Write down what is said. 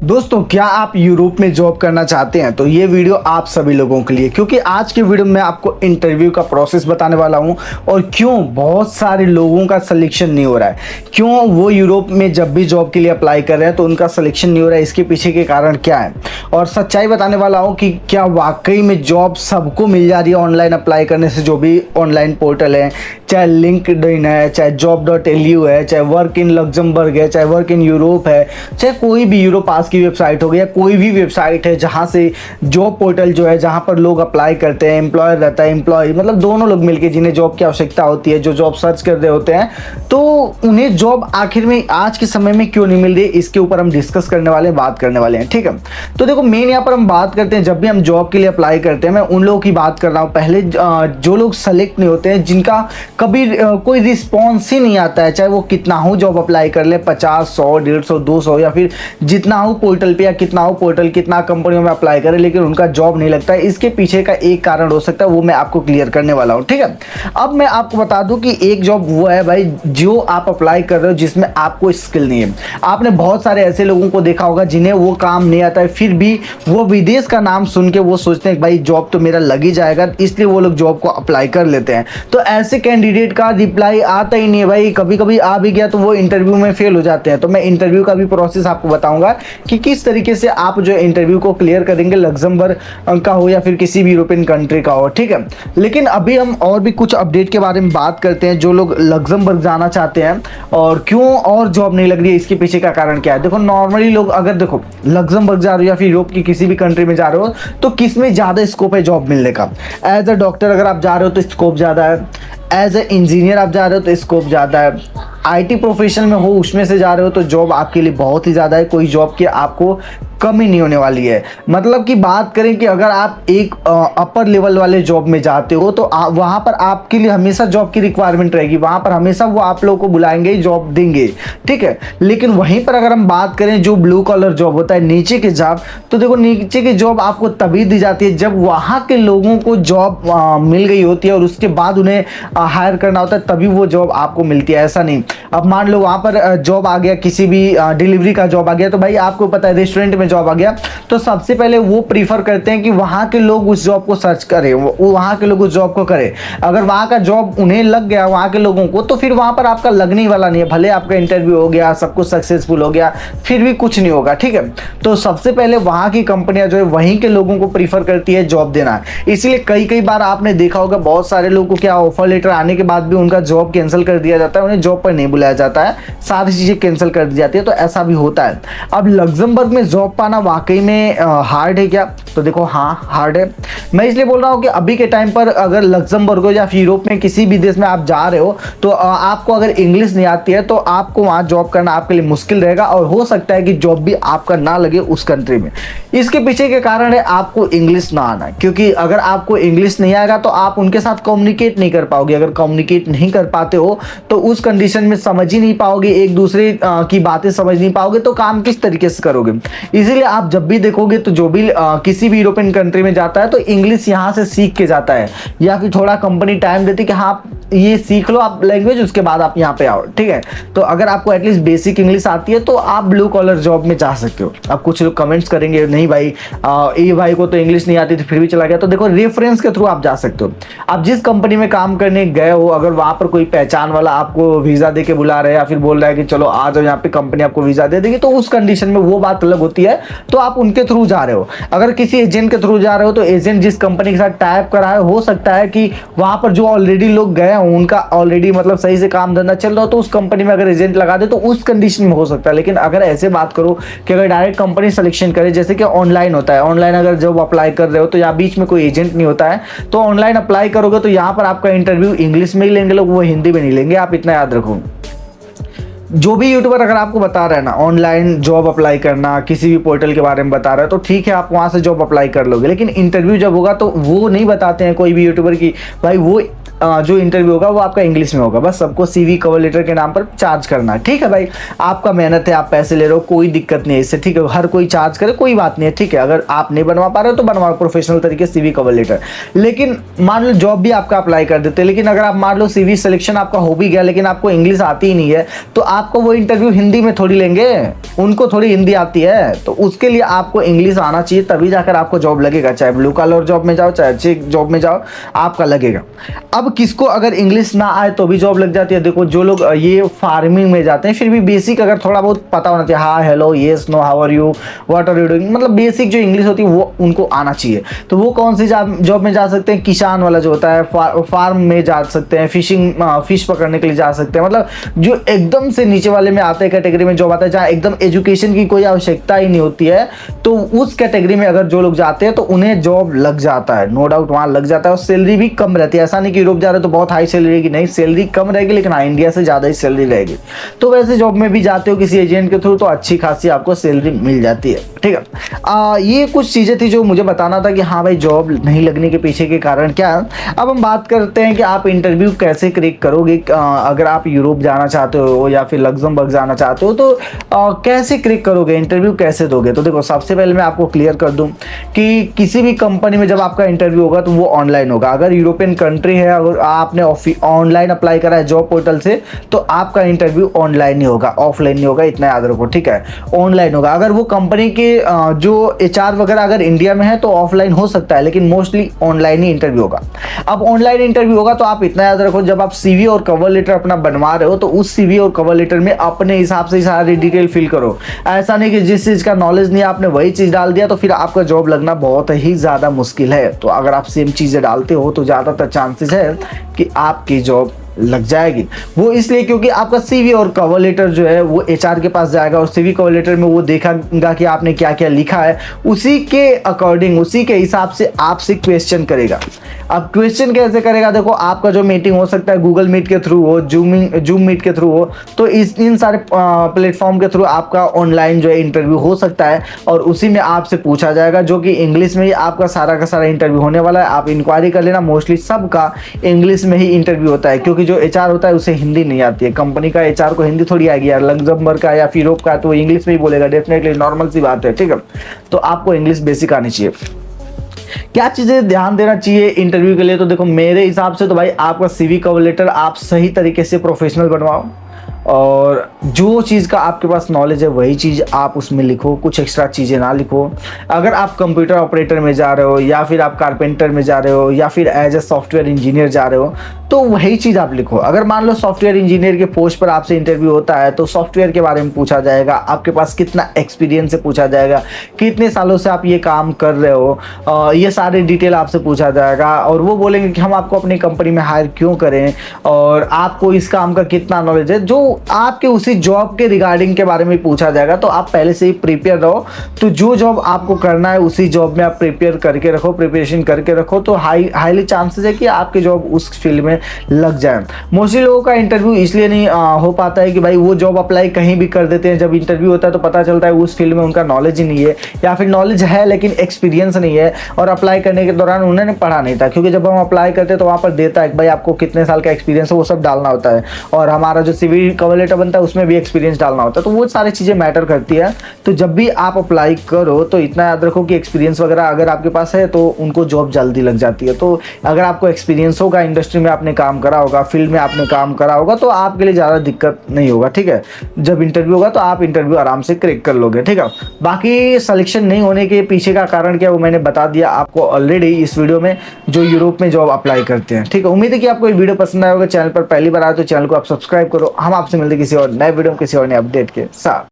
दोस्तों, क्या आप यूरोप में जॉब करना चाहते हैं? तो ये वीडियो आप सभी लोगों के लिए, क्योंकि आज के वीडियो में आपको इंटरव्यू का प्रोसेस बताने वाला हूं और क्यों बहुत सारे लोगों का सिलेक्शन नहीं हो रहा है, क्यों वो यूरोप में जब भी जॉब के लिए अप्लाई कर रहे हैं तो उनका सिलेक्शन नहीं हो रहा है, इसके पीछे के कारण क्या है। और सच्चाई बताने वाला हूँ कि क्या वाकई में जॉब सबको मिल जा रही है ऑनलाइन अप्लाई करने से। जो भी ऑनलाइन पोर्टल है, चाहे लिंक्डइन है, चाहे जॉब.lu है, चाहे वर्क इन लग्जमबर्ग है, चाहे वर्क इन यूरोप है, चाहे कोई भी यूरोप पास की वेबसाइट हो गई या कोई भी वेबसाइट है जहां से जॉब पोर्टल जो है जहां पर लोग अप्लाई करते हैं, एम्प्लॉयर रहता है, एम्प्लॉय मतलब दोनों लोग मिलकर जिन्हें जॉब की आवश्यकता होती है, जो जॉब सर्च कर रहे होते हैं, तो उन्हें जॉब आखिर में आज के समय में क्यों नहीं मिल रही, इसके ऊपर हम डिस्कस करने वाले हैं, बात करने वाले हैं। ठीक है, तो देखो मेन यहाँ पर हम बात करते हैं, जब भी हम जॉब के लिए अप्लाई करते हैं, मैं उन लोगों की बात कर रहा हूँ पहले जो लोग सेलेक्ट नहीं होते हैं, जिनका कभी कोई रिस्पॉन्स ही नहीं आता है, चाहे वो कितना हो जॉब अप्लाई कर ले, 50, 100, 150, 200 या फिर जितना हो पोर्टल पे, या कितना हो पोर्टल कितना कंपनियों में अप्लाई करें, लेकिन उनका जॉब नहीं लगता है। इसके पीछे का एक कारण हो सकता है, वो मैं आपको क्लियर करने वाला हूं। ठीक है, अब मैं आपको बता दूं कि एक जॉब वो है भाई जो आप अप्लाई कर रहे हो जिसमें आपको स्किल नहीं है। आपने बहुत सारे ऐसे लोगों को देखा होगा जिन्हें वो काम नहीं आता है, फिर भी वो विदेश का नाम सुन के वो सोचते हैं भाई जॉब तो मेरा लग ही जाएगा, इसलिए वो लोग जॉब को अप्लाई कर लेते हैं। तो ऐसे कैंडिडेट का रिप्लाई आता ही नहीं है भाई, कभी कभी आ भी गया तो वो इंटरव्यू में फेल हो जाते हैं। तो मैं इंटरव्यू का भी प्रोसेस आपको बताऊंगा कि किस तरीके से आप जो इंटरव्यू को क्लियर करेंगे, लग्जमबर्ग का हो या फिर किसी भी यूरोपियन कंट्री का हो। ठीक है, लेकिन अभी हम और भी कुछ अपडेट के बारे में बात करते हैं। जो लोग लग्जमबर्ग जाना चाहते हैं और क्यों और जॉब नहीं लग रही है, इसके पीछे का कारण क्या है। देखो नॉर्मली लोग अगर देखो लग्जमबर्ग जा रहे हो या फिर यूरोप की किसी भी कंट्री में जा रहे हो तो किसमें ज्यादा स्कोप है जॉब मिलने का। एज अ डॉक्टर अगर आप जा रहे हो तो स्कोप ज्यादा है, एज ए इंजीनियर आप जा रहे हो तो स्कोप ज़्यादा है, आईटी प्रोफेशन में हो उसमें से जा रहे हो तो जॉब आपके लिए बहुत ही ज़्यादा है, कोई जॉब की आपको कमी नहीं होने वाली है। मतलब कि बात करें कि अगर आप एक अपर लेवल वाले जॉब में जाते हो तो वहाँ पर आपके लिए हमेशा जॉब की रिक्वायरमेंट रहेगी, वहाँ पर हमेशा वो आप लोगों को बुलाएंगे, जॉब देंगे। ठीक है, लेकिन वहीं पर अगर हम बात करें जो ब्लू कॉलर जॉब होता है, नीचे के जॉब, तो देखो नीचे की जॉब आपको तभी दी जाती है जब वहाँ के लोगों को जॉब मिल गई होती है और उसके बाद उन्हें हायर करना होता है, तभी वो जॉब आपको मिलती है। ऐसा नहीं अब मान लो वहाँ पर जॉब आ गया, किसी भी डिलीवरी का जॉब आ गया, तो भाई आपको पता है रेस्टोरेंट में जॉब आ गया तो सबसे पहले वो प्रीफर करते हैं कि वहां के लोग उस जॉब को सर्च करें, वहां के लोग उस जॉब को करें। अगर वहां का जॉब उन्हें लग गया वहां के लोगों को, तो फिर वहां पर आपका लगने वाला नहीं है। भले आपका इंटरव्यू हो गया, सब कुछ सक्सेसफुल हो गया, फिर भी कुछ नहीं होगा। ठीक है, तो सबसे पहले वहां की कंपनियां जो है वहीं के लोगों को प्रीफर करती है जॉब देना। इसलिए कई कई बार आपने देखा होगा बहुत सारे लोगों को क्या ऑफर लेटर आने के बाद भी उनका जॉब कैंसिल कर दिया जाता है, उन्हें जॉब पर नहीं बुलाया जाता है, सारी चीजें कैंसिल कर दी जाती है। तो ऐसा भी होता है। अब लग्जमबर्ग में जॉब पाना वाकई में हार्ड है क्या? तो देखो हाँ हार्ड है। मैं इसलिए बोल रहा हूँ कि अभी के टाइम पर अगर लग्जमबर्ग हो या फिर यूरोप में किसी भी देश में आप जा रहे हो तो आपको अगर इंग्लिश नहीं आती है तो आपको वहाँ जॉब करना आपके लिए मुश्किल रहेगा और हो सकता है कि जॉब भी आपका ना लगे उस कंट्री में। इसके पीछे के कारण है आपको इंग्लिश ना आना, क्योंकि अगर आपको इंग्लिश नहीं आएगा तो आप उनके साथ कम्युनिकेट नहीं कर पाओगे। अगर कम्युनिकेट नहीं कर पाते हो तो उस कंडीशन में समझ ही नहीं पाओगे, एक दूसरे की बातें समझ नहीं पाओगे, तो काम किस तरीके से करोगे। इसीलिए आप जब भी देखोगे तो जो भी किसी भी यूरोपियन कंट्री में जाता है तो इंग्लिश यहाँ से सीख के जाता है, या फिर थोड़ा कंपनी टाइम देती है कि हाँ ये सीख लो आप लैंग्वेज, उसके बाद आप यहाँ पे आओ। ठीक है, तो अगर आपको एटलीस्ट बेसिक इंग्लिश आती है तो आप ब्लू कॉलर जॉब में जा सकते हो। अब कुछ लोग कमेंट्स करेंगे नहीं भाई ये भाई को तो इंग्लिश नहीं आती थी फिर भी चला गया, तो देखो रेफरेंस के थ्रू आप जा सकते हो। आप जिस कंपनी में काम करने गए हो, अगर वहां पर कोई पहचान वाला आपको वीजा दे के बुला रहा है या फिर बोल रहा है कि चलो आ जाओ यहाँ पे, कंपनी आपको वीजा दे देगी, तो उस कंडीशन में वो बात अलग होती है, तो आप उनके थ्रू जा रहे हो। अगर किसी एजेंट के थ्रू जा रहे हो तो एजेंट जिस कंपनी के साथ टाइप करा है, हो सकता है कि वहां पर जो ऑलरेडी लोग गए हों उनका ऑलरेडी मतलब सही से काम धंधा चल रहा हो, तो उस कंपनी में अगर एजेंट लगा दे तो उस कंडीशन में हो सकता है। लेकिन अगर ऐसे बात करो कि अगर डायरेक्ट कंपनी सिलेक्शन करे, जैसे कि ऑनलाइन होता है, ऑनलाइन अगर जब अप्लाई कर रहे हो तो यहाँ बीच में कोई एजेंट नहीं होता है, तो ऑनलाइन अप्लाई करोगे तो यहाँ पर आपका इंटरव्यू इंग्लिश में ही लेंगे लोग, वो हिंदी में नहीं लेंगे, आप इतना याद रखो। जो भी यूट्यूबर अगर आपको बता रहा है ना ऑनलाइन जॉब अप्लाई करना, किसी भी पोर्टल के बारे में बता रहा है, तो ठीक है आप वहां से जॉब अप्लाई कर लोगे, लेकिन इंटरव्यू जब होगा तो वो नहीं बताते हैं कोई भी यूट्यूबर की भाई वो जो इंटरव्यू होगा वो आपका इंग्लिश में होगा। बस सबको CV कवर लेटर के नाम पर चार्ज करना है, ठीक है भाई। आपका मेहनत है, आप पैसे ले रहे हो, कोई दिक्कत नहीं है इससे, ठीक है। हर कोई चार्ज करे, कोई बात नहीं है, ठीक है। अगर आप नहीं बनवा पा रहे हो तो बनवाओ प्रोफेशनल तरीके से CV कवर लेटर। लेकिन मान लो जॉब भी आपका अप्लाई कर देते हैं, लेकिन अगर आप मान लो CV सिलेक्शन आपका हो भी गया लेकिन आपको इंग्लिश आती ही नहीं है, तो आपको वो इंटरव्यू हिंदी में थोड़ी लेंगे, उनको थोड़ी हिंदी आती है। तो उसके लिए आपको इंग्लिश आना चाहिए, तभी जाकर आपको जॉब लगेगा। चाहे ब्लू कॉलर जॉब में जाओ, चाहे अच्छी जॉब में जाओ, आपका लगेगा। अब किसको अगर इंग्लिश ना आए तो भी जॉब लग जाती है। देखो जो लोग ये फार्मिंग में जाते हैं, फिर भी बेसिक अगर थोड़ा बहुत पता होना चाहिए, हाँ hello yes no how are you what are you doing, मतलब बेसिक जो इंग्लिश होती है वो उनको आना चाहिए। तो वो कौन सी जॉब में जा सकते हैं? किसान वाला जो होता है, फार्म में जा सकते हैं, फिश पकड़ने के लिए जा सकते हैं। मतलब जो एकदम से नीचे वाले में आते हैं कैटेगरी में जॉब आता है, जहाँ एकदम एजुकेशन की कोई आवश्यकता ही नहीं होती है, तो उस कैटेगरी में अगर जो लोग जाते हैं तो उन्हें जॉब लग जाता है, नो डाउट वहां लग जाता है। और सैलरी भी कम रहती है। ऐसा नहीं कि यूरोप जा रहे हो तो बहुत हाई सैलरी रहेगी, नहीं, सैलरी कम रहेगी, लेकिन हाँ इंडिया से ज़्यादा ही सैलरी रहेगी। तो वैसे जॉब में भी जाते हो किसी एजेंट के थ्रू तो अच्छी खासी आपको सैलरी मिल जाती है, ठीक है। ये कुछ चीज़ें थी जो मुझे बताना था कि हाँ भाई जॉब नहीं लगने के पीछे के कारण क्या। अब हम बात करते हैं कि आप इंटरव्यू कैसे क्रैक करोगे। अगर आप यूरोप जाना चाहते हो या फिर लग्जमबर्ग जाना चाहते हो तो कैसे क्रैक करोगे, इंटरव्यू कैसे दोगे। तो देखो सबसे पहले मैं आपको क्लियर कर दूं कि किसी भी कंपनी में जब आपका इंटरव्यू होगा तो वो ऑनलाइन होगा। अगर यूरोपियन कंट्री है, अगर आपने ऑनलाइन अप्लाई करा है जॉब पोर्टल से, तो आपका इंटरव्यू ऑनलाइन ही होगा, ऑफलाइन नहीं होगा, इतना याद रखो, ठीक है। ऑनलाइन होगा। अगर वो कंपनी के जो HR वगैरह अगर इंडिया में है तो ऑफलाइन हो सकता है, लेकिन मोस्टली ऑनलाइन ही इंटरव्यू होगा। अब ऑनलाइन इंटरव्यू होगा तो आप इतना याद रखो, जब आप CV और कवर लेटर अपना बनवा रहे हो तो उस CV और कवर लेटर में अपने हिसाब से सारी डिटेल फिल करो। ऐसा नहीं कि जिस चीज़ का नॉलेज नहीं है आपने वही चीज़ डाल दिया, तो फिर आपका जॉब लगना बहुत ही ज़्यादा मुश्किल है। तो अगर आप सेम चीज़ें डालते हो तो ज़्यादातर चांसेस है कि आपकी जॉब लग जाएगी। वो इसलिए क्योंकि आपका CV और कवर लेटर जो है वो HR के पास जाएगा, और CV कवर लेटर में वो देखेगा कि आपने क्या क्या लिखा है, उसी के अकॉर्डिंग, उसी के हिसाब से आपसे क्वेश्चन करेगा। अब क्वेश्चन कैसे करेगा? देखो आपका जो मीटिंग हो सकता है गूगल मीट के थ्रू हो, जूम मीट के थ्रू हो, तो इन सारे प्लेटफॉर्म के थ्रू आपका ऑनलाइन जो है इंटरव्यू हो सकता है, और उसी में आपसे पूछा जाएगा, जो कि इंग्लिश में ही आपका सारा का सारा इंटरव्यू होने वाला है। आप इंक्वायरी कर लेना, मोस्टली सबका इंग्लिश में ही इंटरव्यू होता है, क्योंकि जो HR होता है उसे हिंदी नहीं आती है। कंपनी का HR को हिंदी थोड़ी आएगी यार, लग्जमबर्ग का या फिर यूरोप का, तो वो इंग्लिश में ही बोलेगा डेफिनेटली, नॉर्मल सी बात है, ठीक है। तो आपको इंग्लिश बेसिक आनी चाहिए। क्या चीज़ें ध्यान देना चाहिए इंटरव्यू के लिए? तो देखो मेरे हिसाब से तो भाई आपका CV कवर लेटर आप सही तरीके से प्रोफेशनल बनवाओ, और जो चीज़ का आपके पास नॉलेज है वही चीज़ आप उसमें लिखो, कुछ एक्स्ट्रा चीज़ें ना लिखो। अगर आप कंप्यूटर ऑपरेटर में जा रहे हो, या फिर आप कारपेंटर में जा रहे हो, या फिर एज ए सॉफ्टवेयर इंजीनियर जा रहे हो, तो वही चीज़ आप लिखो। अगर मान लो सॉफ्टवेयर इंजीनियर के पोस्ट पर आपसे इंटरव्यू होता है तो सॉफ्टवेयर के बारे में पूछा जाएगा, आपके पास कितना एक्सपीरियंस है पूछा जाएगा, कितने सालों से आप ये काम कर रहे हो, ये सारे डिटेल आपसे पूछा जाएगा। और वो बोलेंगे कि हम आपको अपनी कंपनी में हायर क्यों करें, और आपको इस काम का कितना नॉलेज है, जो आपके उसी जॉब के रिगार्डिंग के बारे में पूछा जाएगा। तो आप पहले से ही प्रिपेयर रहो। तो जो जॉब आपको करना है उसी जॉब में आप प्रिपेयर करके रखो, प्रिपरेशन करके रखो, तो हाईली चांसेस है कि आपकी जॉब उस फील्ड में लग जाए। मोस्टली लोगों का इंटरव्यू इसलिए नहीं हो पाता है कि भाई वो जॉब अप्लाई कहीं भी कर देते हैं, जब इंटरव्यू होता है तो पता चलता है उस फील्ड में उनका नॉलेज ही नहीं है, या फिर नॉलेज है लेकिन एक्सपीरियंस नहीं है, और अप्लाई करने के दौरान उन्होंने पढ़ा नहीं था। क्योंकि जब हम अप्लाई करते हैं तो वहाँ पर देता है कि भाई आपको कितने साल का एक्सपीरियंस है, वो सब डालना होता है, और हमारा जो CV कवर लेटर बनता है उसमें भी एक्सपीरियंस डालना होता है। तो वो सारी चीज़ें मैटर करती है। तो जब भी आप अप्लाई करो तो इतना याद रखो कि एक्सपीरियंस वगैरह अगर आपके पास है तो उनको जॉब जल्दी लग जाती है। तो अगर आपको एक्सपीरियंस होगा, इंडस्ट्री में आपने काम करा होगा, फील्ड में आपने काम करा होगा, तो आपके लिए ज़्यादा दिक्कत नहीं होगा, ठीक है। जब इंटरव्यू होगा तो आप इंटरव्यू आराम से क्रैक कर लोगे, ठीक है। बाकी सिलेक्शन नहीं होने के पीछे का कारण क्या वो मैंने बता दिया आपको ऑलरेडी इस वीडियो में, जो यूरोप में जॉब अप्लाई करते हैं, ठीक है। उम्मीद है कि आपको ये वीडियो पसंद आया होगा। चैनल पर पहली बार आए तो चैनल को आप सब्सक्राइब करो। हम आपसे मिलते किसी और नए वीडियो में किसी और नए अपडेट के साथ।